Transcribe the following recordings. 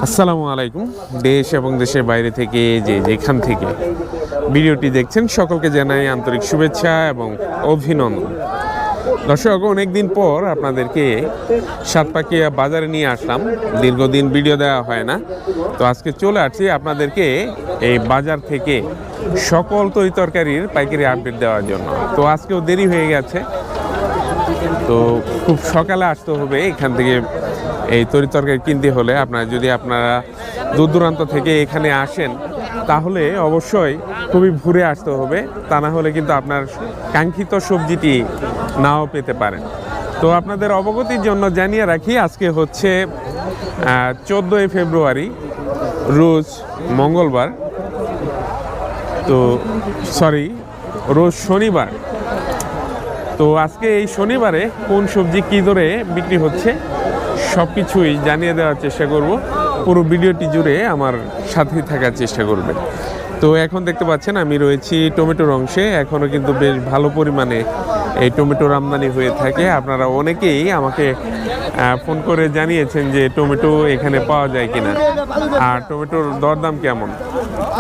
আসসালামু আলাইকুম। দেশ এবং দেশের বাইরে থেকে যেখান থেকে ভিডিওটি দেখছেন সকলকে জানাই আন্তরিক শুভেচ্ছা এবং অভিনন্দন। দর্শক, অনেকদিন পর আপনাদেরকে সাতপাকিয়া বাজারে নিয়ে আসলাম। দীর্ঘদিন ভিডিও দেওয়া হয় না, তো আজকে চলে আসছি আপনাদেরকে এই বাজার থেকে সকল তরিতরকারির পাইকারি আপডেট দেওয়ার জন্য। তো আজকেও দেরি হয়ে গেছে, তো খুব সকালে আসতে হবে এখান থেকে। এই তরিতরকারি কিনতে হলে আপনারা দূর দূরান্ত থেকে এখানে আসেন তাহলে অবশ্যই খুবই ভোরে আসতে হবে, তা না হলে কিন্তু আপনার কাঙ্ক্ষিত সবজিটি নাও পেতে পারেন। তো আপনাদের অবগতির জন্য জানিয়ে রাখি, আজকে হচ্ছে 14 ফেব্রুয়ারি, রোজ মঙ্গলবার, রোজ শনিবার। তো আজকে এই শনিবারে কোন সবজি কী দরে বিক্রি হচ্ছে সব কিছুই জানিয়ে দেওয়ার চেষ্টা করব। পুরো ভিডিওটি জুড়ে আমার সাথেই থাকার চেষ্টা করবেন। তো এখন দেখতে পাচ্ছেন আমি রয়েছি টমেটোর অংশে। এখনও কিন্তু বেশ ভালো পরিমাণে এই টমেটোর আমদানি হয়ে থাকে। আপনারা অনেকেই আমাকে ফোন করে জানিয়েছেন যে টমেটো এখানে পাওয়া যায় কিনা আর টমেটোর দরদাম কেমন।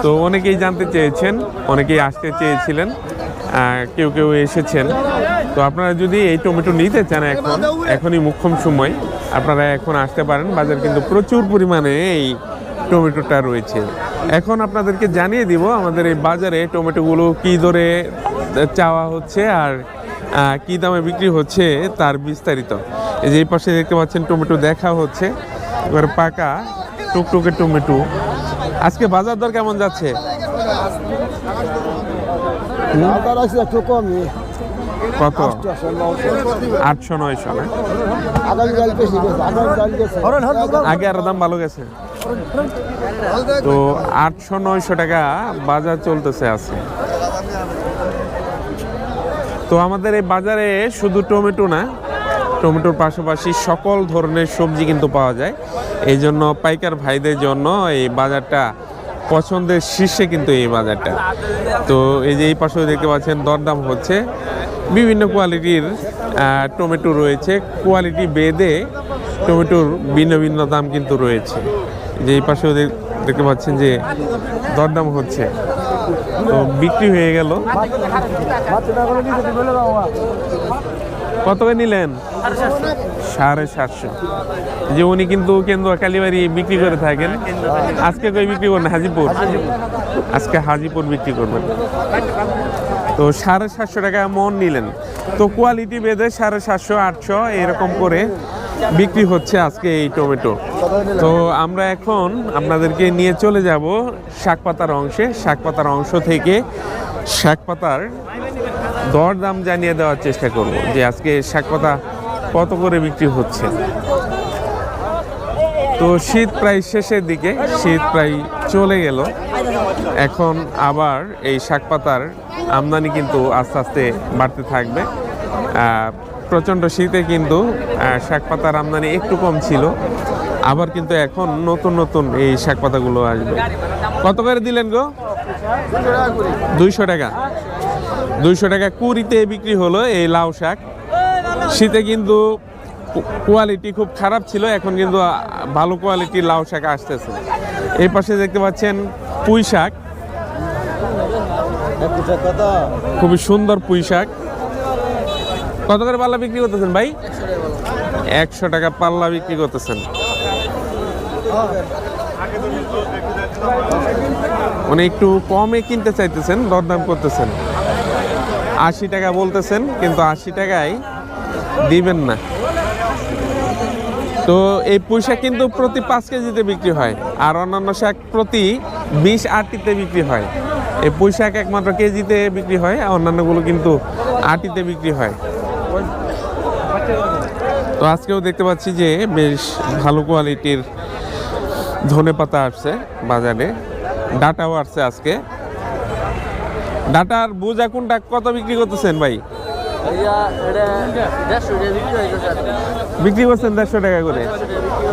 তো অনেকেই জানতে চেয়েছেন, অনেকেই আসতে চেয়েছিলেন, কেউ কেউ এসেছেন। তো আপনারা যদি এই টমেটো নিতে চান এখনই মোক্ষম সময়, আপনারা এখন আসতে পারেন। বাজার কিন্তু প্রচুর পরিমাণে এই টমেটোটা রয়েছে। এখন আপনাদেরকে জানিয়ে দিব আমাদের এই বাজারে টমেটোগুলো কী দরে চাওয়া হচ্ছে আর কী দামে বিক্রি হচ্ছে তার বিস্তারিত। এই যে এই পাশে দেখতে পাচ্ছেন টমেটো দেখা হচ্ছে, এবার পাকা টুকটুকে টমেটো। আজকে বাজার দর কেমন যাচ্ছে? কত? 800-900 না? আগে আরো দাম ভালো গেছে। তো 800-900 টাকা বাজার চলতেছে আছে। তো আমাদের এই বাজারে শুধু টমেটো না, টমেটোর পাশাপাশি সকল ধরনের সবজি কিন্তু পাওয়া যায়। এই জন্য পাইকার ভাইদের জন্য এই বাজারটা পছন্দের শীর্ষে কিন্তু এই বাজারটা। তো এই যে এই পাশেও দেখতে পাচ্ছেন দরদাম হচ্ছে। বিভিন্ন কোয়ালিটির টমেটো রয়েছে, কোয়ালিটি বেদে টমেটোর ভিন্ন ভিন্ন দাম কিন্তু রয়েছে। যে এই পাশেও দেখতে পাচ্ছেন যে দরদাম হচ্ছে। তো বিক্রি হয়ে গেল। কত করে নিলেন? 750। যে উনি কিন্তু কেন্দ্র কালীবাড়ি বিক্রি করে থাকেন। আজকে কই বিক্রি করবেন? হাজিপুর। আজকে হাজিপুর বিক্রি করবেন। তো 750 টাকা মন নিলেন। তো কোয়ালিটি বেঁধে 750-800 এরকম করে বিক্রি হচ্ছে আজকে এই টমেটো। তো আমরা এখন আপনাদেরকে নিয়ে চলে যাব শাকপাতার অংশে। শাকপাতার অংশ থেকে শাকপাতার দরদাম জানিয়ে দেওয়ার চেষ্টা করব যে আজকে শাকপাতা কত করে বিক্রি হচ্ছে। তো শীত প্রায় শেষের দিকে, শীত প্রায় চলে গেল। এখন আবার এই শাকপাতার আমদানি কিন্তু আস্তে আস্তে বাড়তে থাকবে। প্রচণ্ড শীতে কিন্তু শাকপাতার আমদানি একটু কম ছিল, আবার কিন্তু এখন নতুন নতুন এই শাকপাতাগুলো আসবে। কত করে দিলেন গো? 200 টাকা। 200 টাকা কুড়িতে বিক্রি হলো এই লাউ শাক। শীতে কিন্তু কোয়ালিটি খুব খারাপ ছিল, এখন কিন্তু ভালো কোয়ালিটির লাউ শাক আসতেছে। এই পাশে দেখতে পাচ্ছেন পুঁই শাক, খুবই সুন্দর পুঁই শাক। কত করে পাল্লা বিক্রি করতেছেন ভাই? 100 টাকা পাল্লা বিক্রি করতেছেন। মানে একটু কমে কিনতে চাইতেছেন, দরদাম করতেছেন। 80 টাকা বলতেছেন, কিন্তু 80 টাকায় দিবেন না। তো এই পুঁই শাক কিন্তু প্রতি 5 কেজিতে বিক্রি হয়, আর অন্যান্য শাক প্রতি 20 আটিতে বিক্রি হয়। এই পুঁই শাক একমাত্র কেজিতে বিক্রি হয়, অন্যান্যগুলো কিন্তু আটিতে বিক্রি হয়। তো আজকেও দেখতে পাচ্ছি যে বেশ ভালো কোয়ালিটির ধনেপাতা আসছে বাজারে, ডাটাও আসছে আজকে। ডাটার বোঝা কোনটা কত বিক্রি করতেছেন ভাই? বিক্রি করছেন 150 টাকা করে।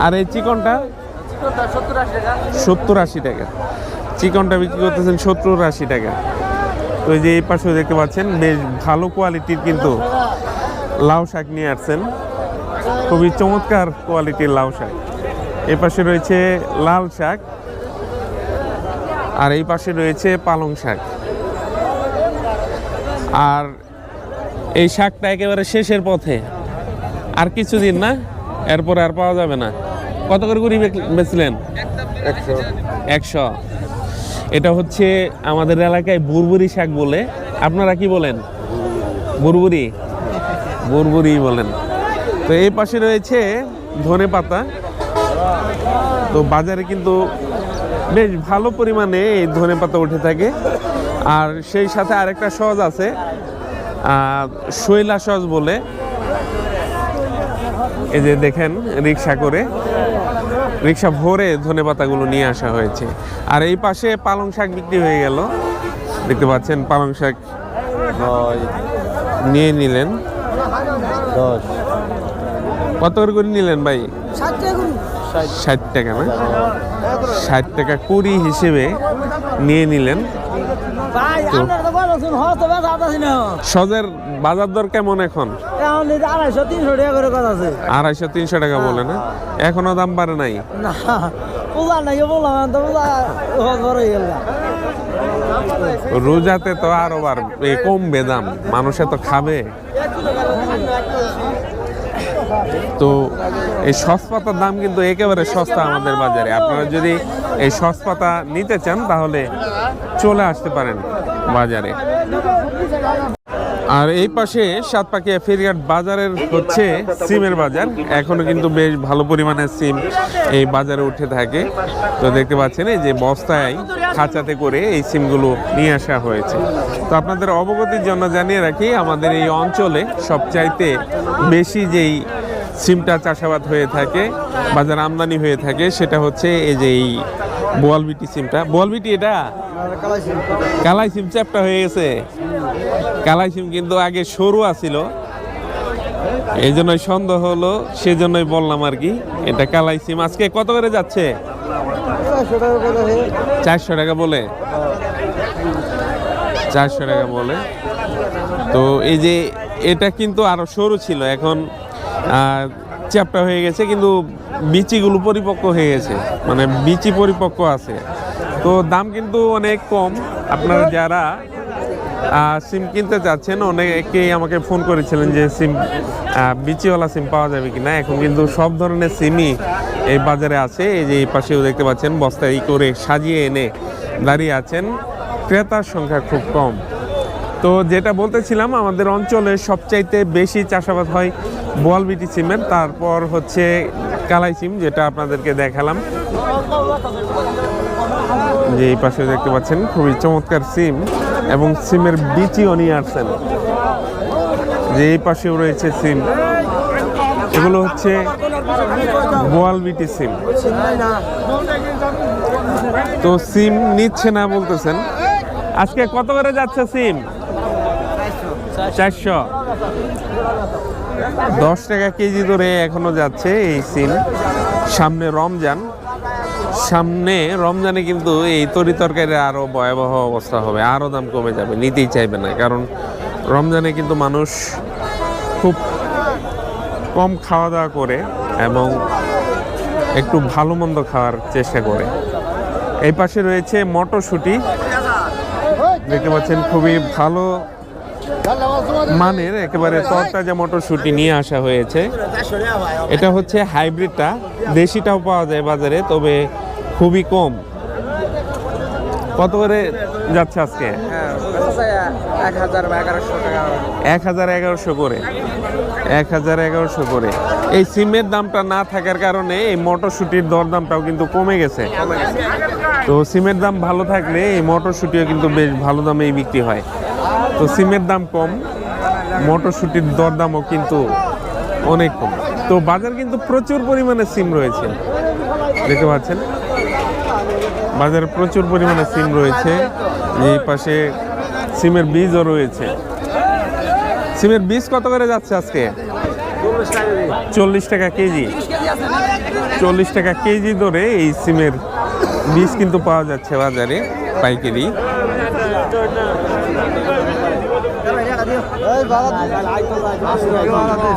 আর এই চিকনটা 70-80 টাকা। চিকনটা বিক্রি করতেছেন 70-80 টাকা। তো এই যে এই পাশেও দেখতে পাচ্ছেন বেশ ভালো কোয়ালিটির কিন্তু লাউ শাক নিয়ে আসছেন, খুবই চমৎকার কোয়ালিটির লাউ শাক। এই পাশে রয়েছে লাল শাক, আর এই পাশে রয়েছে পালং শাক। আর এই শাকটা একেবারে শেষের পথে, আর কিছুদিন না, এরপর আর পাওয়া যাবে না। কত করে গুড়ি বেচলেন? 100। এটা হচ্ছে আমাদের এলাকায় বুরবুরি শাক বলে, আপনারা কি বলেন? বুরবুরি, বুরবুরি বলেন। তো এই পাশে রয়েছে ধনে পাতা। তো বাজারে কিন্তু বেশ ভালো পরিমাণে এই ধনে পাতা উঠে থাকে। আর সেই সাথে আরেকটা সস আছে, শৈলা সস বলে। এই যে দেখেন, রিক্সা করে, রিক্সা ভরে ধনে পাতাগুলো নিয়ে আসা হয়েছে। আর এই পাশে পালং শাক বিক্রি হয়ে গেল, দেখতে পাচ্ছেন। পালং শাক নিয়ে নিলেন 10। কত করে নিলেন ভাই? 60 টাকা না? 60 টাকা কুড়ি হিসেবে নিয়ে নিলেন। সজের বাজার দর কেমন এখন? 250-300 টাকা বলে না? এখনো দাম বাড়ে নাই? রোজাতে তো আরো কমবে দাম, মানুষে তো খাবে। তো এই সসপাতার দাম কিন্তু একেবারে সস্তা আমাদের বাজারে। আপনারা যদি এই সসপাতা নিতে চান তাহলে চলে আসতে পারেন বাজারে। আর এই পাশে সাতপাকিয়া ফেরিঘাট বাজারের হচ্ছে সিমের বাজার। এখনো কিন্তু বেশ ভালো পরিমাণে সিম এই বাজারে উঠে থাকে। তো দেখতে পাচ্ছেন এই যে বস্তায় খাঁচাতে করে এই সিমগুলো নিয়ে আসা হয়েছে। তো আপনাদের অবগতির জন্য জানিয়ে রাখি, আমাদের এই অঞ্চলে সবচাইতে বেশি যেই সিমটা চাষাবাদ হয়ে থাকে, বাজার আমদানি হয়ে থাকে, সেটা হচ্ছে এই যে এই বোয়ালবিটি সিমটা। বোয়ালবিটি এটা কালাই সিম, চ্যাপটা হয়ে গেছে। কালাই সিম কিন্তু আগে সরু আছিল, এই জন্যই সন্দেহ হলো, সেজন্যই বললাম আর কি। এটা কালাই সিম। আজকে কত করে যাচ্ছে? 400 টাকা বলে, 400 টাকা বলে। তো এই যে এটা কিন্তু আরো সরু ছিল, এখন চ্যাপটা হয়ে গেছে, কিন্তু বিচিগুলো পরিপক্ক হয়ে গেছে, মানে বিচি পরিপক্ক আছে। তো দাম কিন্তু অনেক কম। আপনারা যারা সিম কিনতে চাচ্ছেন, অনেকেই আমাকে ফোন করেছিলেন যে সিম, বিচিওয়ালা সিম পাওয়া যাবে কিনা। এখন কিন্তু সব ধরনের সিমই এই বাজারে আছে। এই যে এই পাশেও দেখতে পাচ্ছেন, বস্তায় করে সাজিয়ে এনে দাঁড়িয়ে আছেন। ক্রেতার সংখ্যা খুব কম। তো যেটা বলতেছিলাম, আমাদের অঞ্চলে সবচাইতে বেশি চাষাবাদ হয় বোয়ালবিটি সিমের, তারপর হচ্ছে কালাই সিম, যেটা আপনাদেরকে দেখালাম। যে এই পাশে দেখতে পাচ্ছেন খুবই চমৎকার সিম, এবং সিমের বিচিও নিয়ে আসছেন। যে এই পাশেও রয়েছে সিম, এগুলো হচ্ছে বোয়ালবিটি সিম। তো সিম নিচ্ছে না বলতেছেন। আজকে কত করে যাচ্ছে সিম? 400। 10 টাকা কেজি ধরে এখনো যাচ্ছে এই সিম। সামনে রমজান, সামনে রমজানে কিন্তু এই তরি তরকারির আরো ভয়াবহ অবস্থা হবে, আরো দাম কমে যাবে, নিতেই চাইবে না। কারণ রমজানে কিন্তু মানুষ খুব কম খাওয়া দাওয়া করে এবং একটু ভালো মন্দ খাওয়ার চেষ্টা করে। এই পাশে রয়েছে মটরশুঁটি, দেখতে পাচ্ছেন খুবই ভালো মানের একেবারে তরতাজা মটরশুঁটি নিয়ে আসা হয়েছে। এটা হচ্ছে হাইব্রিডটা, দেশিটাও পাওয়া যায় বাজারে, তবে খুবই কম। কত করে যাচ্ছে আজকে? 1000-1100 করে, 1000-1100 করে। এই সিমের দামটা না থাকার কারণে এই মটরশুঁটির দরদামটাও কিন্তু কমে গেছে। তো সিমের দাম ভালো থাকলে এই মটরশুঁটিও কিন্তু বেশ ভালো দামেই বিক্রি হয়। তো সিমের দাম কম, মটরশুঁটির দরদামও কিন্তু অনেক কম। তো বাজার কিন্তু প্রচুর পরিমাণে সিম রয়েছে, দেখতে পাচ্ছেন বাজারে প্রচুর পরিমাণে সিম রয়েছে। এই পাশে সিমের বীজও রয়েছে। সিমের বীজ কত করে যাচ্ছে আজকে? 40 টাকা কেজি। 40 টাকা কেজি ধরে এই সিমের বীজ কিন্তু পাওয়া যাচ্ছে বাজারে পাইকারি।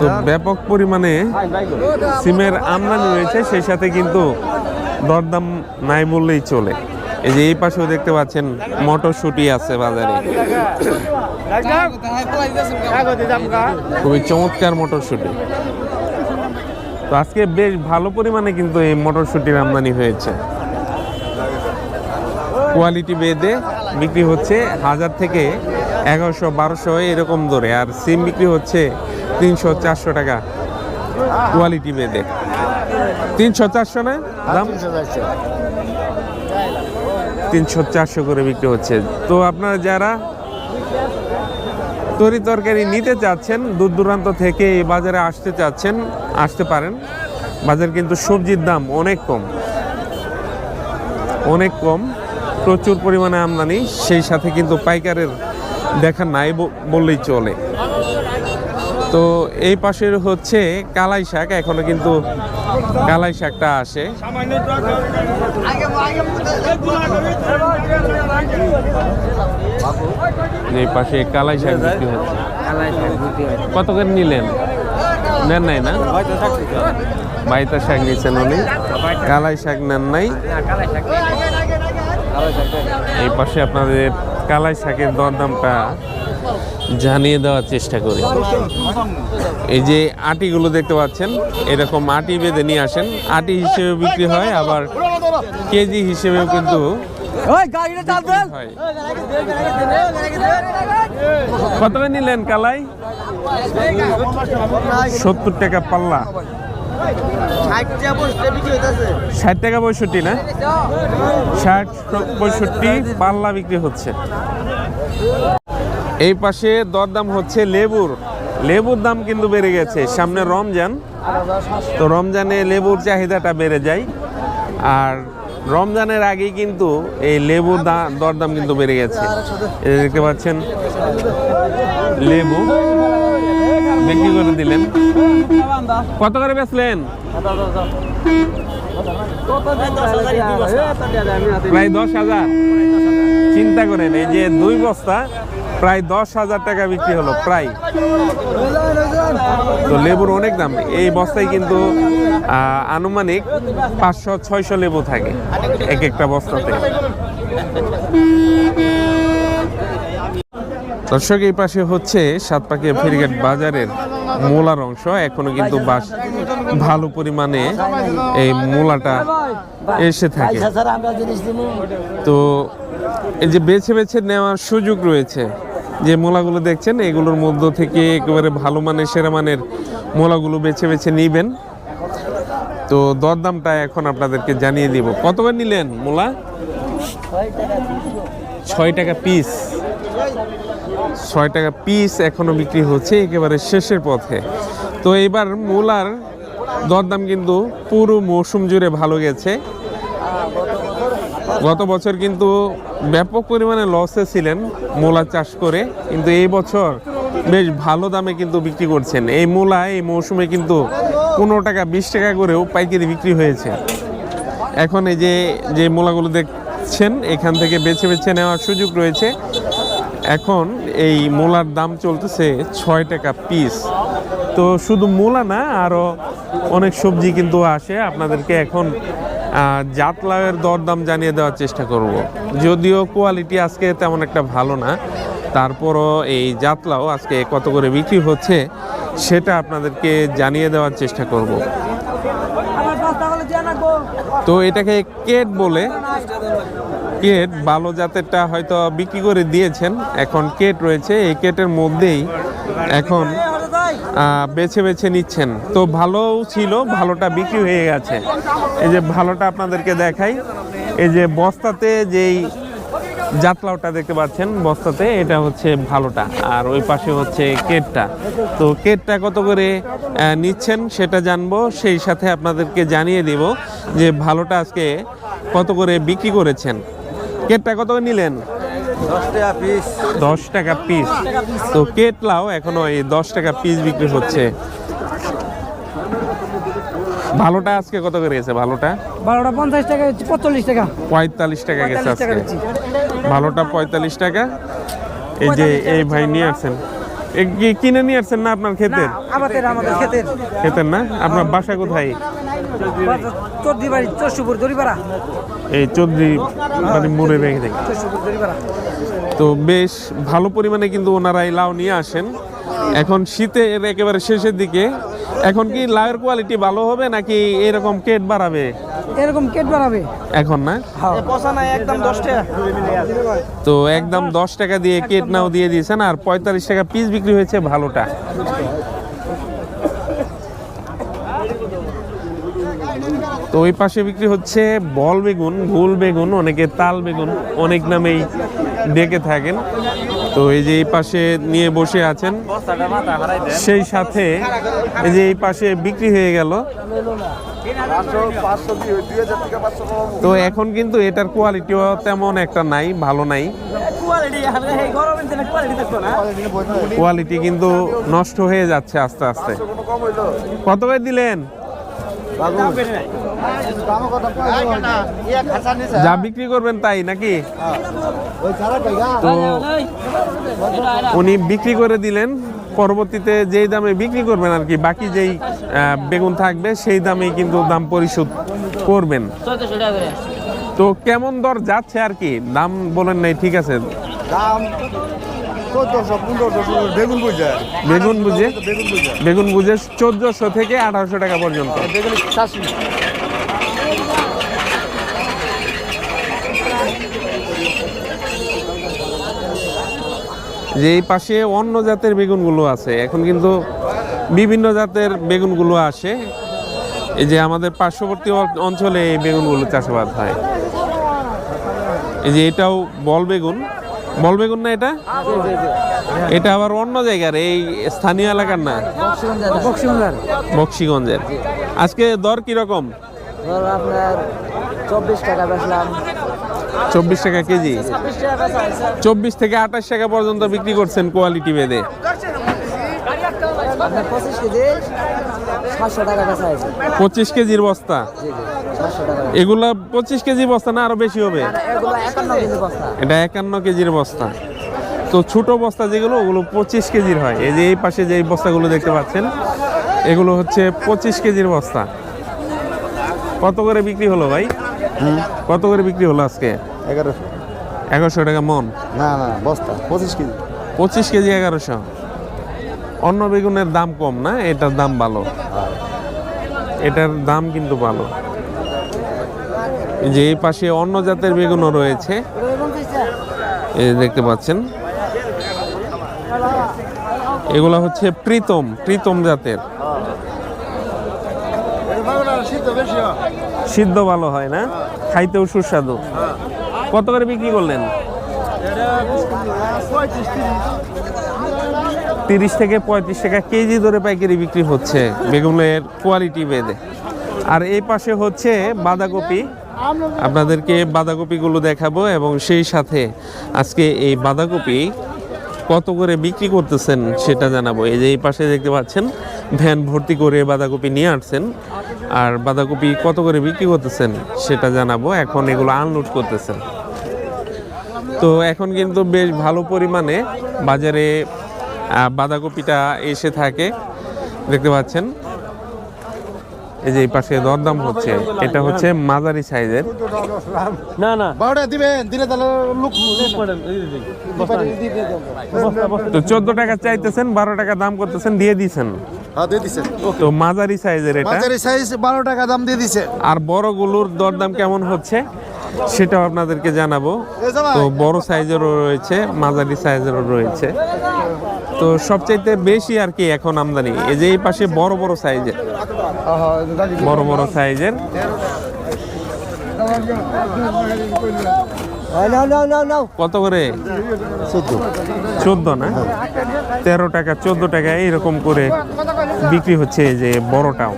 তো ব্যাপক পরিমাণে সিমের আমদানি রয়েছে, সেই সাথে কিন্তু দরদাম নাই বললেই চলে। এই যে এই পাশেও দেখতে পাচ্ছেন মটরশুঁটি আছে বাজারে, খুবই চমৎকার মটরশুঁটি। তো আজকে বেশ ভালো পরিমাণে কিন্তু এই মটরশুঁটির আমদানি হয়েছে। কোয়ালিটি বেদে বিক্রি হচ্ছে 1000 থেকে 1100-1200 এরকম দরে, আর সিম বিক্রি হচ্ছে 300-400 টাকা কোয়ালিটি বেদে। 300-400 না দাম, 300-400 করে বিক্রি হচ্ছে। তো আপনারা যারা তরি তরকারি নিতে চাচ্ছেন, দূর দূরান্ত থেকে এই বাজারে আসতে চাচ্ছেন, আসতে পারেন। বাজার কিন্তু সবজির দাম অনেক কম, অনেক কম, প্রচুর পরিমাণে আমদানি, সেই সাথে কিন্তু পাইকারের দেখা নাই বললেই চলে। তো এই পাশের হচ্ছে কালাই শাক, এখনো কিন্তু কালাই শাকটা আসে। এই পাশে কালাই শাক বিক্রি হচ্ছে। কত করে নিলেন? নেন নাই না? বাইতা শাক নিচ্ছেন উনি, কালাই শাক নেন নাই। এই পাশে আপনাদের কালাই শাকের দরদামটা জানিয়ে দেওয়ার চেষ্টা করি। এই যে আটিগুলো দেখতে পাচ্ছেন, এরকম আটি বেঁধে নিয়ে আসেন, আটি হিসেবে বিক্রি হয়, আবার কেজি হিসেবেও কিন্তু হয়। কত করে নিলেন কালাই? 70 টাকা পাল্লা। 60 টাকা 65 না, 60-65 পাল্লা বিক্রি হচ্ছে। এই পাশে দরদাম হচ্ছে লেবুর। লেবুর দাম কিন্তু বেড়ে গেছে, সামনে রমজান, তো রমজানে লেবুর চাহিদাটা বেড়ে যায়, আর রমজানের আগেই কিন্তু এই লেবুর দরদাম কিন্তু বেড়ে গেছে। এই দেখতে পাচ্ছেন লেবু বিক্রি করে দিলেন। কত করে বেচলেন? প্রায় 10,000। চিন্তা করেন, এই যে 2 বস্তা প্রায় 10,000 টাকা বিক্রি হলো প্রায়। তো লেবুর অনেক দাম, এই বস্তায় কিন্তু আনুমানিক 500-600 লেবু থাকে এক একটা বস্তাতে। দর্শক, এই পাশে হচ্ছে সাতপাকিয়া ফেরিঘাট বাজারের মূলার অংশ, এখনো কিন্তু ভালো পরিমাণে এই মূলাটা এসে থাকে। তো এই যে বেছে বেছে নেওয়ার সুযোগ রয়েছে, যে মূলাগুলো দেখছেন এগুলোর মধ্য থেকে একেবারে ভালো মানের সেরা মানের মূলাগুলো বেছে বেছে নিবেন। তো দরদামটা এখন আপনাদেরকে জানিয়ে দিব। কত করে নিলেন মূলা? 6 টাকা পিস। 6 টাকা পিস এখনো বিক্রি হচ্ছে, একেবারে শেষের পথে। তো এবার মূলার দরদাম কিন্তু পুরো মৌসুম জুড়ে ভালো গেছে। গত বছর কিন্তু ব্যাপক পরিমাণে লসে ছিলেন মূলা চাষ করে, কিন্তু এই বছর বেশ ভালো দামে কিন্তু বিক্রি করছেন। এই মূলা এই মৌসুমে কিন্তু 15 টাকা 20 টাকা করেও পাইকারি বিক্রি হয়েছে। এখন এই যে মূলাগুলো দেখছেন, এখান থেকে বেছে বেছে নেওয়ার সুযোগ রয়েছে। এখন এই মূলার দাম চলতেছে 6 টাকা পিস। তো শুধু মূলা না, আরও অনেক সবজি কিন্তু আসে। আপনাদেরকে এখন জাতলাওয়ের দরদাম জানিয়ে দেওয়ার চেষ্টা করব। যদিও কোয়ালিটি আজকে তেমন একটা ভালো না, তারপরও এই জাতলাও আজকে কত করে বিক্রি হচ্ছে সেটা আপনাদেরকে জানিয়ে দেওয়ার চেষ্টা করব। তো এটাকে কেট বলে, কেট ভালো জাতেরটা হয়তো বিক্রি করে দিয়েছেন, এখন কেট রয়েছে, এই কেটের মধ্যেই এখন বেছে বেছে নিচ্ছেন। তো ভালোও ছিল, ভালোটা বিক্রি হয়ে গেছে। এই যে ভালোটা আপনাদেরকে দেখাই, এই যে বস্তাতে যেই জাতলাওটা দেখতে পাচ্ছেন বস্তাতে, এটা হচ্ছে ভালোটা, আর ওই পাশে হচ্ছে কেটটা। তো কেটটা কত করে নিচ্ছেন সেটা জানবো, সেই সাথে আপনাদেরকে জানিয়ে দিব যে ভালোটা আজকে কত করে বিক্রি করেছেন। কেটটা কত করে নিলেন? 10 টাকা পিস। তো কেটলাও এখনো এই 10 টাকা পিস বিক্রি হচ্ছে। ভালোটা আজকে কত করে গেছে? ভালোটা 50 টাকা, 45 টাকা, 45 টাকা গেছে আজকে ভালোটা, 45 টাকা। এই যে এই ভাই নিয়ে আসছেন, কি কিনে নিয়ে আসছেন না আপনার ক্ষেতের? আমাদের ক্ষেতের ক্ষেতের না? আপনার বাসা কোথায়? চৌধুরী বাড়ি চরশুপুর দড়িপাড়া। এই চৌধুরী বাড়ি মোড়ে রেখে দেখি। চরশুপুর দড়িপাড়া। তো বেশ ভালো পরিমাণে কিন্তু ওনারা এই লাউ নিয়ে আসেন। এখন শীতের একেবারে শেষের দিকে, এখন কি লাউয়ের কোয়ালিটি ভালো হবে নাকি এরকম কেট বাড়াবে? এরকম কেট বাড়াবে এখন না, একদম 10 টাকা। তো একদম 10 টাকা দিয়ে কেট নাও দিয়ে দিয়েছেন, আর 45 টাকা পিস বিক্রি হয়েছে ভালোটা। তো ওই পাশে বিক্রি হচ্ছে বল বেগুন, গোল বেগুন, অনেকে তাল বেগুন অনেক নামেই ডেকে থাকেন। তো এই যে এই পাশে নিয়ে বসে আছেন, সেই সাথে এই যে এই পাশে বিক্রি হয়ে গেল। তো এখন কিন্তু এটার কোয়ালিটিও তেমন একটা নাই, ভালো নাই। কোয়ালিটি কিন্তু নষ্ট হয়ে যাচ্ছে আস্তে আস্তে। কত করে দিলেন? যা বিক্রি করবেন তাই নাকি? তো উনি বিক্রি করে দিলেন, পরবর্তীতে যেই দামে বিক্রি করবেন আর কি, বাকি যেই বেগুন থাকবে সেই দামেই কিন্তু দাম পরিশোধ করবেন। তো কেমন দর যাচ্ছে আর কি? দাম বলেন নাই, ঠিক আছে। বেগুন বুঝে 1400 থেকে 1800 টাকা পর্যন্ত। যে এই পাশে অন্য জাতের বেগুনগুলো আছে, এখন কিন্তু বিভিন্ন জাতের বেগুনগুলো আসে। এই যে আমাদের পার্শ্ববর্তী অঞ্চলে এই বেগুনগুলো চাষাবাদ হয়। এই যে এটাও বল বেগুন, বল বেগুন না এটা? এটা আবার অন্য জায়গার, এই স্থানীয় এলাকার না, বক্সিগঞ্জের। আজকে দর কিরকম? আপনার 24 টাকা বেচলাম। 24 টাকা কেজি, 24 থেকে 28 টাকা পর্যন্ত বিক্রি করছেন কোয়ালিটি ভেদে। 25 কেজি 700 টাকা বেচা হয়েছে। 25 কেজির বস্তা? এগুলা 25 কেজি বস্তা না আরো বেশি হবে? এটা 51 কেজির বস্তা। তো ছোট বস্তা যেগুলো, ওগুলো 25 কেজির হয়। এই যে এই পাশে যে বস্তাগুলো দেখতে পাচ্ছেন, এগুলো হচ্ছে 25 কেজির বস্তা। কত করে বিক্রি হলো ভাই? কত করে বিক্রি হলো আজকে? 1100 টাকা মন? না না, বস্তা 25 কেজি। 25 কেজি 1100। অন্য বেগুনের দাম কম না, এটার দাম ভালো, এটার দাম কিন্তু ভালো। যে এই পাশে অন্য জাতের বেগুনও রয়েছে, এই দেখতে পাচ্ছেন। এগুলা হচ্ছে প্রীতম জাতের। সিদ্ধ ভালো হয় না, খাইতেও সুস্বাদু। কত করে বিক্রি করলেন? 30 থেকে 35 টাকা কেজি ধরে পাইকারি বিক্রি হচ্ছে বেগুনের কোয়ালিটি ভেদে। আর এই পাশে হচ্ছে বাঁধাকপি, আপনাদেরকে বাঁধাকপিগুলো দেখাবো এবং সেই সাথে আজকে এই বাঁধাকপি কত করে বিক্রি করতেছেন সেটা জানাবো। এই যে এই পাশে দেখতে পাচ্ছেন ভ্যান ভর্তি করে বাঁধাকপি নিয়ে আসছেন, আর বাঁধাকপি কত করে বিক্রি করতেছেন সেটা জানাবো। এখন এগুলো আনলোড করতেছেন। তো এখন কিন্তু বেশ ভালো পরিমাণে বাজারে বাঁধাকপিটা এসে থাকে, দেখতে পাচ্ছেন। এই যে এই পাশে দরদাম হচ্ছে, এটা হচ্ছে মাঝারি সাইজের। না না, 12 দিবেন, দিলে তাহলে লোক তো 14 টাকা চাইতেছেন, 12 টাকা দাম করতেছেন, দিয়ে দিছেন। হ্যাঁ দিয়ে দিছেন। তো মাঝারি সাইজের এটা, মাঝারি সাইজ 12 টাকা দাম দিয়ে দিছে। আর বড়গুলোর দরদাম কেমন হচ্ছে সেটাও আপনাদেরকে জানাবো। তো বড় সাইজেরও রয়েছে, মাঝারি সাইজেরও রয়েছে। তো সবচাইতে বেশি আর কি এখন আমদানি এই যে এই পাশে বড় বড় সাইজের, কত করে? 14 না, 13 টাকা 14 টাকা এইরকম করে বিক্রি হচ্ছে। এই যে বড়টাও।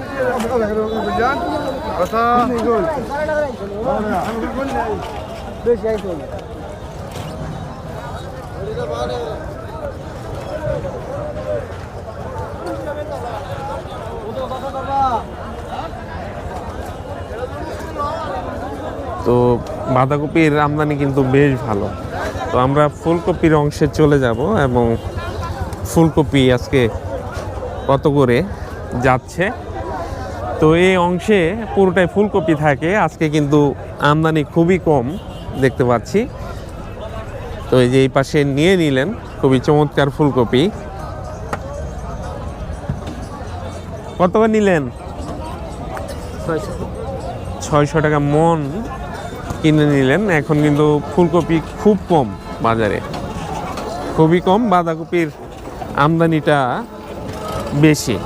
তো বাঁধাকপির আমদানি কিন্তু বেশ ভালো। তো আমরা ফুলকপির অংশে চলে যাব এবং ফুলকপি আজকে কত করে যাচ্ছে। তো এই অংশে পুরোটাই ফুলকপি থাকে। আজকে কিন্তু আমদানি খুবই কম দেখতে পাচ্ছি। তো এই যে এই পাশে নিয়ে নিলেন খুবই চমৎকার ফুলকপি। কত করে নিলেন? 600 টাকা মন কিনে নিলেন। এখন কিন্তু ফুলকপি খুব কম বাজারে, খুবই কম। বাঁধাকপির আমদানিটা বেশি।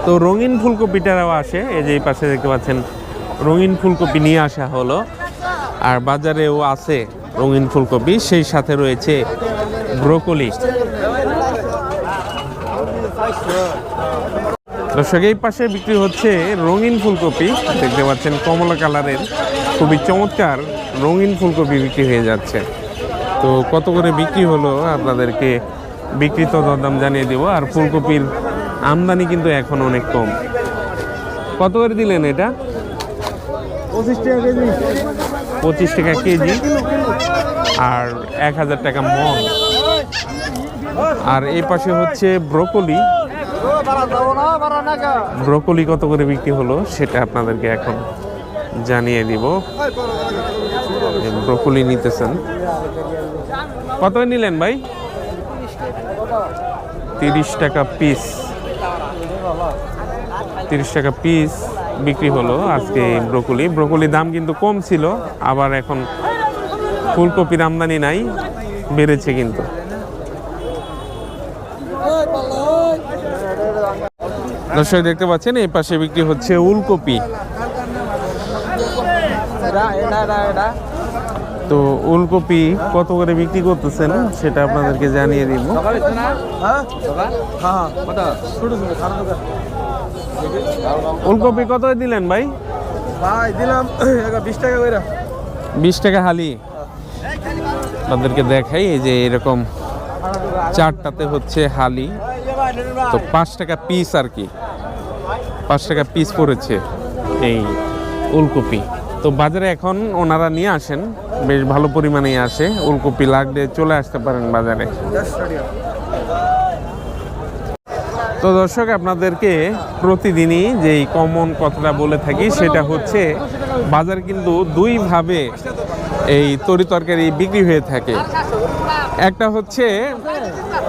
তো রঙিন ফুলকপিটারাও আসে। এই যে এই পাশে দেখতে পাচ্ছেন রঙিন ফুলকপি নিয়ে আসা হলো। আর বাজারেও আছে রঙিন ফুলকপি, সেই সাথে রয়েছে ব্রোকলি। দর্শক এই পাশে বিক্রি হচ্ছে রঙিন ফুলকপি, দেখতে পাচ্ছেন কমলা কালারের খুবই চমৎকার রঙিন ফুলকপি বিক্রি হয়ে যাচ্ছে। তো কত করে বিক্রি হলো আপনাদেরকে বিক্রিত দরদাম জানিয়ে দেব। আর ফুলকপির আমদানি কিন্তু এখন অনেক কম। কত করে দিলেন এটা? 25 টাকা কেজি। 25 টাকা কেজি আর 1000 টাকা মন। আর এই পাশে হচ্ছে ব্রোকলি। ব্রোকলি কত করে বিক্রি হলো সেটা আপনাদেরকে এখন জানিয়ে দিব। ব্রোকলি নিতেছেন কত নিলেন ভাই? 30 টাকা পিস। 30 টাকা পিস বিক্রি হলো আজকে ব্রোকলি। ব্রোকলির দাম কিন্তু কম ছিল, আবার এখন ফুলকপির আমদানি নাই, বেড়েছে কিন্তু। দর্শক দেখতে পাচ্ছেন এই পাশে বিক্রি হচ্ছে উলকপি। তো উলকপি কত করে বিক্রি করতেছেন সেটা আপনাদেরকে জানিয়ে দিব। উলকপি কত দিলেন ভাই? ভাই দিলাম 20 টাকা করে। 20 টাকা হালি। আপনাদেরকে দেখাই এই যে এরকম চারটাতে হচ্ছে হালি। তো 5 টাকা পিস আর কি, 5 টাকা পিস পড়েছে এই উলকপি। তো বাজারে এখন ওনারা নিয়ে আসেন, বেশ ভালো পরিমাণেই আসে। উলকপি লাগলে চলে আসতে পারেন বাজারে। তো দর্শক আপনাদেরকে প্রতিদিনই যেই কমন কথাটা বলে থাকি সেটা হচ্ছে বাজারে কিন্তু দুইভাবে এই তরি তরকারি বিক্রি হয়ে থাকে। একটা হচ্ছে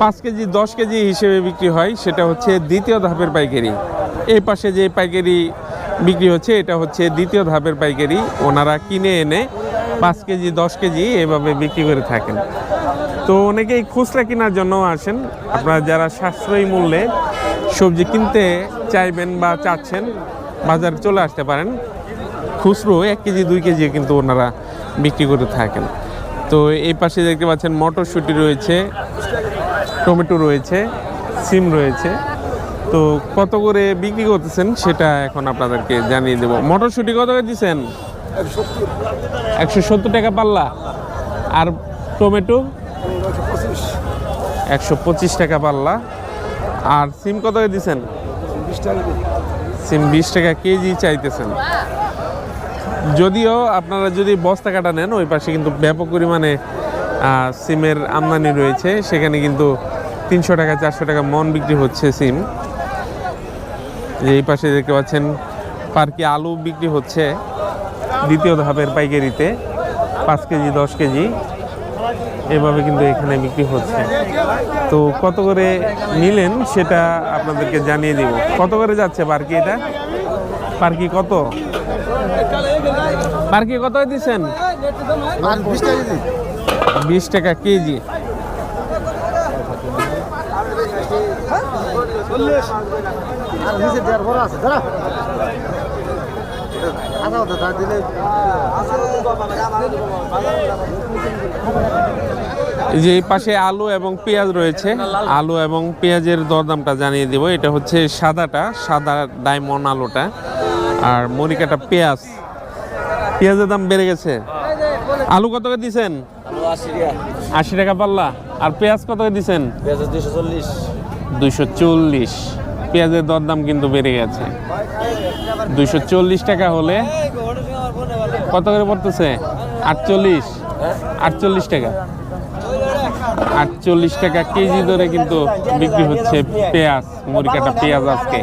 5 কেজি 10 কেজি হিসেবে বিক্রি হয়, সেটা হচ্ছে দ্বিতীয় ধাপের পাইকারি। এই পাশে যে পাইকারি বিক্রি হচ্ছে এটা হচ্ছে দ্বিতীয় ধাপের পাইকারি। ওনারা কিনে এনে 5 কেজি 10 কেজি এভাবে বিক্রি করে থাকেন। তো অনেকেই খুচরা কেনার জন্য আসেন। আপনারা যারা সাশ্রয়ী মূল্যে সবজি কিনতে চাইবেন বা চাচ্ছেন বাজারে চলে আসতে পারেন। খুচরো 1 কেজি 2 কেজি কিন্তু ওনারা বিক্রি করে থাকেন। তো এই পাশে দেখতে পাচ্ছেন মটরশুঁটি রয়েছে, টমেটো রয়েছে, সিম রয়েছে। তো কত করে বিক্রি করতেছেন সেটা এখন আপনাদেরকে জানিয়ে দেব। মটরশুঁটি কত করে দিচ্ছেন? 170 টাকা পাল্লা। আর টমেটো 125 টাকা পাল্লা। আর সিম কত করে দিচ্ছেন? সিম 20 টাকা কেজি চাইতেছেন। যদিও আপনারা যদি বস্তা কাটা নেন ওই পাশে কিন্তু ব্যাপক পরিমাণে সিমের আমদানি রয়েছে, সেখানে কিন্তু 300 টাকা 400 টাকা মন বিক্রি হচ্ছে সিম। এই পাশে দেখতে পাচ্ছেন পার্কি আলু বিক্রি হচ্ছে দ্বিতীয় ধাপের পাইকারিতে 5 কেজি 10 কেজি এভাবে কিন্তু এখানে বিক্রি হচ্ছে। তো কত করে নিলেন সেটা আপনাদেরকে জানিয়ে দিব। কত করে যাচ্ছে পার্কি? এটা পার্কি কত? পার্কি কত দিচ্ছেন? 20 টাকা কেজি। যে এই পাশে আলু এবং পেঁয়াজ রয়েছে, আলু এবং পেঁয়াজের দরদামটা জানিয়ে দেব। এটা হচ্ছে সাদাটা, সাদা ডায়মন্ড আলুটা। আর মরিকাটা পেঁয়াজ, পেঁয়াজের দাম বেড়ে গেছে। আলু কত করে দিচ্ছেন? 80 টাকা পাল্লা। আর পেঁয়াজ কত করে দিচ্ছেন? 240। পেঁয়াজের দরদাম কিন্তু বেড়ে গেছে। 240 টাকা হলে কত করে পড়তেছে? 48, 48 টাকা। 48 টাকা কেজি ধরে কিন্তু বিক্রি হচ্ছে পেঁয়াজ, মুড়ি কাটা পেঁয়াজ আজকে।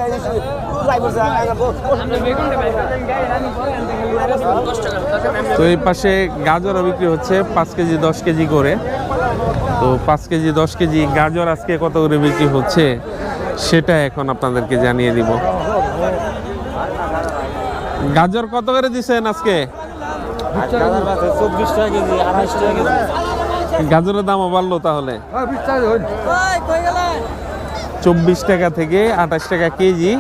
তো এই পাশে গাজরও বিক্রি হচ্ছে 5 কেজি 10 কেজি করে। তো 5 কেজি 10 কেজি গাজর আজকে কত করে বিক্রি হচ্ছে সেটা এখন আপনাদেরকে জানিয়ে দিব। গাজর কত করে দিচ্ছেন আজকে? 24 টাকা কেজি, 28 টাকা কেজি। গাজরের দামও বাড়লো তাহলে? 24 টাকা থেকে 28 টাকা কেজি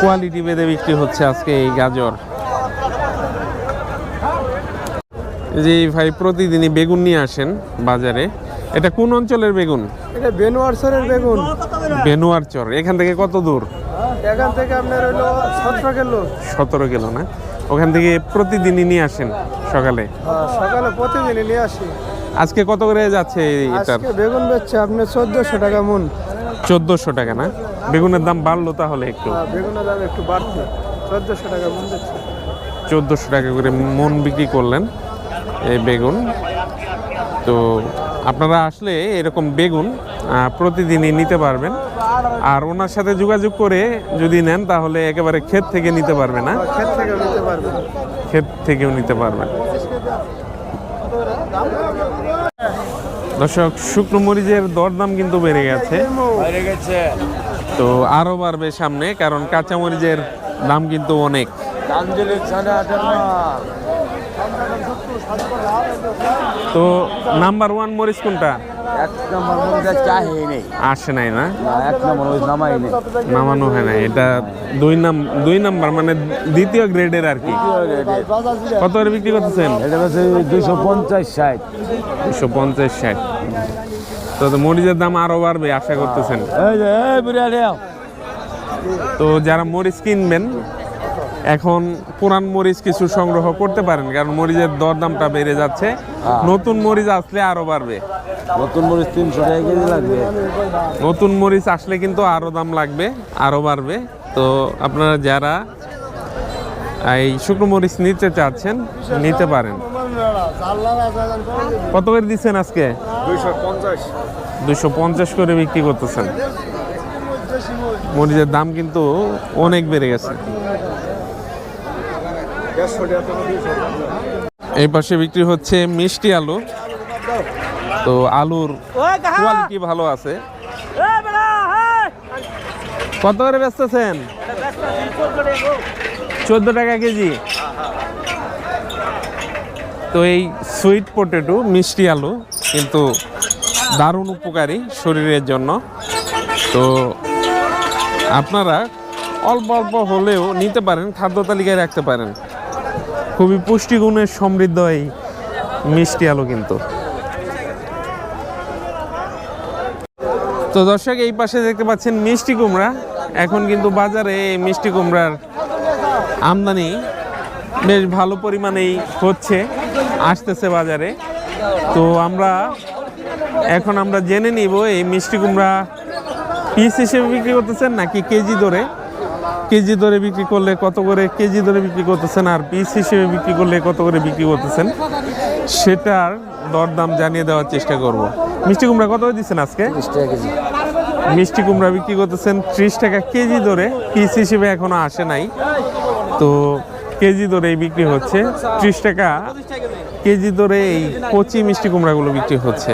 কোয়ালিটি ভেদে বিক্রি হচ্ছে আজকে এই গাজর। যে ভাই প্রতিদিনই বেগুন নিয়ে আসেন বাজারে, এটা কোন অঞ্চলের বেগুন? এটা বেনুয়ারচরের বেগুন। বেনুয়ারচর। এখান থেকে কত দূর? এখান থেকে আপনার হলো 17 কিলো। 17 কিলো না? ওখান থেকে প্রতিদিনই নিয়ে আসেন সকালে? সকালে প্রতিদিনই নিয়ে আসি। আজকে কত করে যাচ্ছে এটার? আজকে বেগুন বেচছে আপনার 1400 টাকা মন। 1400 টাকা না? বেগুনের দাম বাড়লো তাহলে একটু? বেগুনের দাম একটু বাড়ছে, 1400 টাকা মন বেচছে। 1400 টাকা করে মন বিক্রি করলেন এই বেগুন। তো আপনারা আসলে এরকম বেগুন প্রতিদিনই নিতে পারবেন। আর ওনার সাথে যোগাযোগ করে যদি নেন তাহলে একেবারে ক্ষেত থেকে নিতে পারবেন না? ক্ষেত থেকেও নিতে পারবেন। ক্ষেত থেকেও নিতে পারবেন। দর্শক, শুকনো মরিচের দরদাম কিন্তু বেড়ে গেছে। তো আরো বাড়বে সামনে, কারণ কাঁচা মরিচের দাম কিন্তু অনেক। তো নাম্বার 1 মরিচ কোনটা? 1 নম্বর মরিচ চাই নেই, আসে নাই না? 1 নম্বর মরিচ নামাই নেই, নামানো হয় না। এটা 2 নাম্বার মানে দ্বিতীয় গ্রেডের আর কি। কত করে বিক্রি করতেছেন? এটা হচ্ছে 250 60। 250 60। তো মরিচের দাম আরো বাড়বে আশা করতেছেন? তো যারা মরিচ কিনবেন এখন পুরান মরিচ কিছু সংগ্রহ করতে পারেন, কারণ মরিচের দরদামটা বেড়ে যাচ্ছে। নতুন মরিচ আসলে আরো বাড়বে। নতুন মরিচ 300 টাকা কেজি লাগবে। নতুন মরিচ আসলে কিন্তু আরো দাম লাগবে, আরো বাড়বে। তো আপনারা যারা এই শুকনো মরিচ নিতে চাচ্ছেন নিতে পারেন। কত করে দিচ্ছেন আজকে? 250। 250 করে বিক্রি করতেছেন। মরিচের দাম কিন্তু অনেক বেড়ে গেছে। এই পাশে বিক্রি হচ্ছে মিষ্টি আলু। তো আলুর কোয়ালিটি ভালো আছে। কত করে বেচতেছেন? 14 টাকা কেজি। তো এই সুইট পটেটো মিষ্টি আলু কিন্তু দারুণ উপকারী শরীরের জন্য। তো আপনারা অল্প অল্প হলেও নিতে পারেন, খাদ্য তালিকায় রাখতে পারেন। খুবই পুষ্টিগুণের সমৃদ্ধ এই মিষ্টি আলু কিন্তু। তো দর্শক, এই পাশে দেখতে পাচ্ছেন মিষ্টি কুমড়া। এখন কিন্তু বাজারে এই মিষ্টি কুমড়ার আমদানি বেশ ভালো পরিমাণেই হচ্ছে, আসতেছে বাজারে। তো এখন আমরা জেনে নিব এই মিষ্টি কুমড়া পিস হিসেবে বিক্রি করতেছেন নাকি কেজি ধরে। কেজি ধরে বিক্রি করলে কত করে কেজি ধরে বিক্রি করতেছেন, আর পিস হিসেবে বিক্রি করলে কত করে বিক্রি করতেছেন সেটার দরদাম জানিয়ে দেওয়ার চেষ্টা করব। মিষ্টি কুমড়া কত করে দিচ্ছেন আজকে? 30 টাকা কেজি। মিষ্টি কুমড়া বিক্রি করতেছেন 30 টাকা কেজি ধরে, পিস হিসেবে এখনো আসে নাই। তো কেজি ধরেই বিক্রি হচ্ছে 30 টাকা কেজি ধরে এই কচি মিষ্টি কুমড়াগুলো বিক্রি হচ্ছে।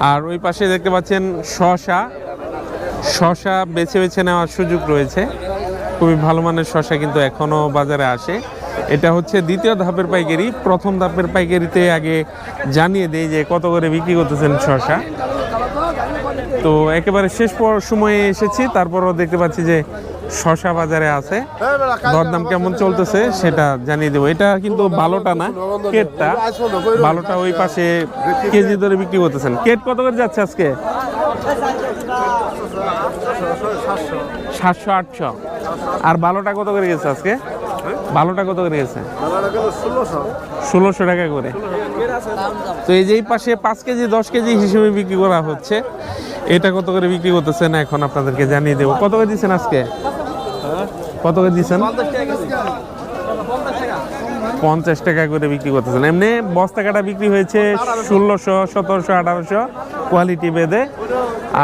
আর ওই পাশে দেখতে পাচ্ছেন শশা বেছে বেছে নেওয়ার সুযোগ রয়েছে। খুবই ভালো মানের শশা কিন্তু এখনো বাজারে আসে। এটা হচ্ছে দ্বিতীয় ধাপের পাইকারি। প্রথম ধাপের পাইকারিতে আগে জানিয়ে দেই যে কত করে বিক্রি করতেছেন শশা। তো একেবারে শেষ সময়ে এসেছি, তারপরও দেখতে পাচ্ছি যে শশা বাজারে আছে। দরদাম কেমন চলতেছে সেটা জানিয়ে দেবো। এটা কিন্তু ভালোটা না, কেটটা। ভালোটা ওই পাশে কেজি ধরে বিক্রি করতেছেন। কেট কত করে যাচ্ছে আজকে? 700 800। আর ভালোটা কত করে গেছে আজকে? ভালোটা কত করে গেছে? 1600 টাকা করে। তো এই যে এই পাশে 5 কেজি 10 কেজি হিসেবে বিক্রি করা হচ্ছে। এটা কত করে বিক্রি করতেছেন এখন আপনাদেরকে জানিয়ে দেবো। কত করে দিচ্ছেন আজকে? কত করে দিচ্ছেন? 50 টাকা করে বিক্রি করতেছেন। এমনি বস্তা কাটা বিক্রি হয়েছে 1600, 1700, 1800 কোয়ালিটি ভেদে।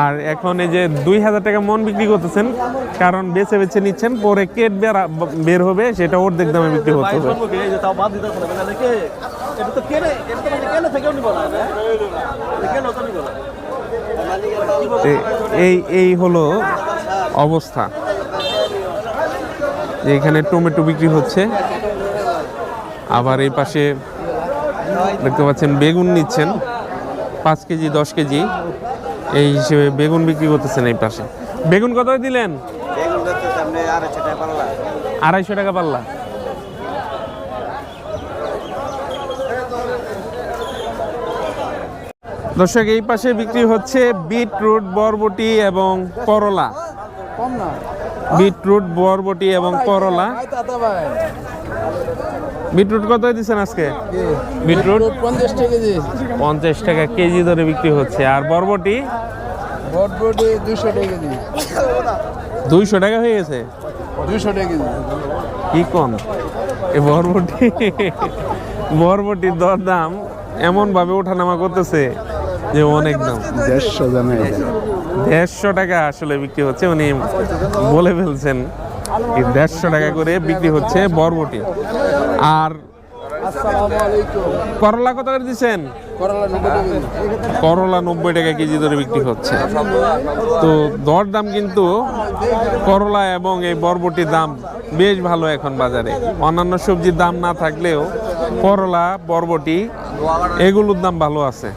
আর এখন এই যে 2000 টাকা মন বিক্রি করতেছেন, কারণ বেছে বেছে নিচ্ছেন, পরে কেট বের হবে, সেটা অর্ধেক দামে বিক্রি হতে হবে। এই হলো অবস্থা। এখানে টমেটো বিক্রি হচ্ছে, আবার এই পাশে দেখতে পাচ্ছেন বেগুন নিচ্ছেন 5 কেজি 10 কেজি এই হিসেবে বেগুন বিক্রি করতেছেন। এই পাশে বেগুন কত দিলেন? 250 টাকা পাল্লা। দর্শক, এই পাশে বিক্রি হচ্ছে বিটরুট, বরবটি এবং করলা। বিটরুট, বরবটি এবং করলা। বিটরুট কত দিচ্ছেন আজকে? বিটরুট 50 টাকা কেজি ধরে বিক্রি হচ্ছে। আর বরবটি 200 টাকা কেজি। 200 টাকা হয়ে গেছে। 200 টাকা কেজি। কি কম এ বরবটির দর দাম এমন ভাবে ওঠানামা করতেছে যে অনেক দাম। 150 টাকা আসলে বিক্রি হচ্ছে, উনি বলে ফেলছেন 150 টাকা করে বিক্রি হচ্ছে বরবটি। আর করলা কত করে দিচ্ছেন? করলা 90 টাকা কেজি ধরে বিক্রি হচ্ছে। তো দর দাম কিন্তু করলা এবং এই বরবটির দাম বেশ ভালো এখন বাজারে। অন্যান্য সবজির দাম না থাকলেও করলা, বরবটি এগুলোর দাম ভালো আছে।